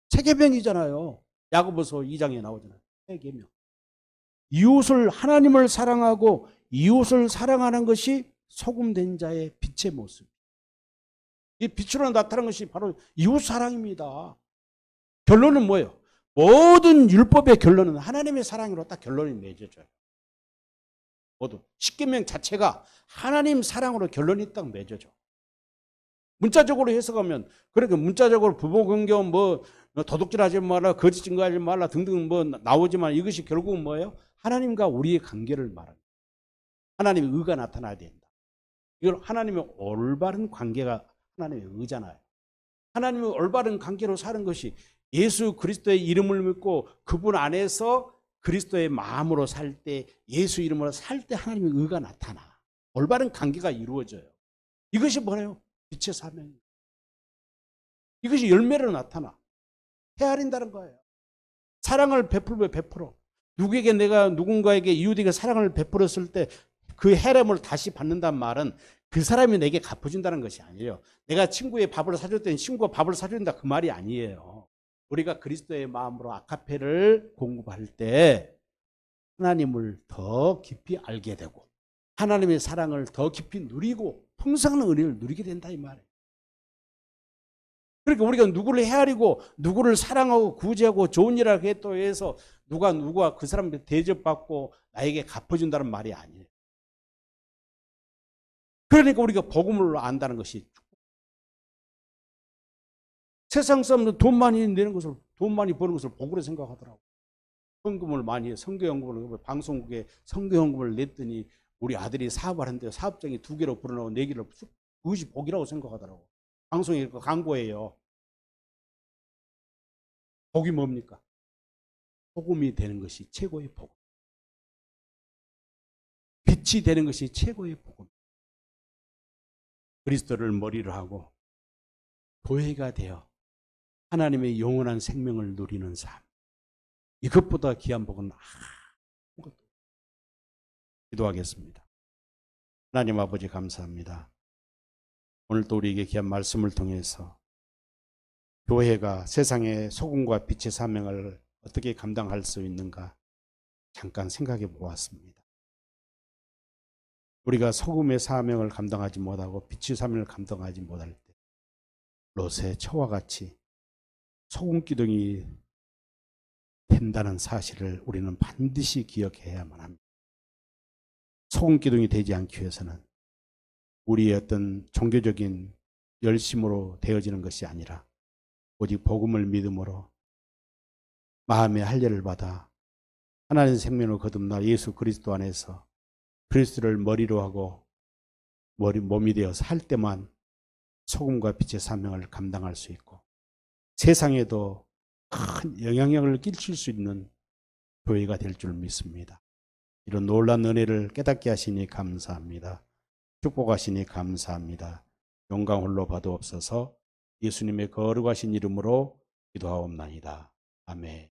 세계명이잖아요. 야고보서 2장에 나오잖아요. 세계명. 이웃을, 하나님을 사랑하고 이웃을 사랑하는 것이 소금된 자의 빛의 모습. 이 빛으로 나타나는 것이 바로 이웃 사랑입니다. 결론은 뭐예요? 모든 율법의 결론은 하나님의 사랑으로 딱 결론이 맺어져요. 모두 십계명 자체가 하나님 사랑으로 결론이 딱 맺어져. 문자적으로 해석하면, 그러니까 문자적으로 부부관계 뭐 도둑질하지 말라, 거짓 증거하지 말라 등등 뭐 나오지만, 이것이 결국은 뭐예요? 하나님과 우리의 관계를 말하는, 하나님의 의가 나타나야 된다. 이걸 하나님의 올바른 관계가 하나님의 의잖아요. 하나님의 올바른 관계로 사는 것이, 예수 그리스도의 이름을 믿고 그분 안에서 그리스도의 마음으로 살 때, 예수 이름으로 살 때 하나님의 의가 나타나. 올바른 관계가 이루어져요. 이것이 뭐예요? 빛의 사명이에요. 이것이 열매로 나타나. 헤아린다는 거예요. 사랑을 베풀면 베풀어. 누군가에게 이웃에게 사랑을 베풀었을 때 그 헤아림을 다시 받는다는 말은 그 사람이 내게 갚아준다는 것이 아니에요. 내가 친구의 밥을 사줬더니 친구가 밥을 사준다, 그 말이 아니에요. 우리가 그리스도의 마음으로 아카페를 공급할 때 하나님을 더 깊이 알게 되고, 하나님의 사랑을 더 깊이 누리고 풍성한 은혜를 누리게 된다 이 말이에요. 그러니까 우리가 누구를 헤아리고 누구를 사랑하고 구제하고 좋은 일을 하겠다고 해서 누가 그 사람한테 대접받고 나에게 갚아준다는 말이 아니에요. 그러니까 우리가 복음을 안다는 것이, 세상 사람들은 돈 많이 버는 것을 복으로 생각하더라고. 헌금을 많이 해. 선교연금을, 방송국에 선교연금을 냈더니 우리 아들이 사업을 하는데 사업장이 2개로 불어나고 4개를, 그것이 복이라고 생각하더라고. 방송에 광고예요. 복이 뭡니까? 복음이 되는 것이 최고의 복음. 빛이 되는 것이 최고의 복음. 그리스도를 머리로 하고 교회가 되어 하나님의 영원한 생명을 누리는 삶. 이것보다 귀한 복은 아무것도. 기도하겠습니다. 하나님 아버지 감사합니다. 오늘도 우리에게 귀한 말씀을 통해서 교회가 세상의 소금과 빛의 사명을 어떻게 감당할 수 있는가 잠깐 생각해 보았습니다. 우리가 소금의 사명을 감당하지 못하고 빛의 사명을 감당하지 못할 때 롯의 처와 같이 소금 기둥이 된다는 사실을 우리는 반드시 기억해야만 합니다. 소금 기둥이 되지 않기 위해서는 우리의 어떤 종교적인 열심으로 되어지는 것이 아니라 오직 복음을 믿음으로 마음의 할례를 받아 하나님의 생명을 거듭나 예수 그리스도 안에서 그리스도를 머리로 하고 몸이 되어 살 때만 소금과 빛의 사명을 감당할 수 있고 세상에도 큰 영향력을 끼칠 수 있는 교회가 될 줄 믿습니다. 이런 놀라운 은혜를 깨닫게 하시니 감사합니다. 축복하시니 감사합니다. 영광 홀로 받으옵소서. 예수님의 거룩하신 이름으로 기도하옵나이다. 아멘.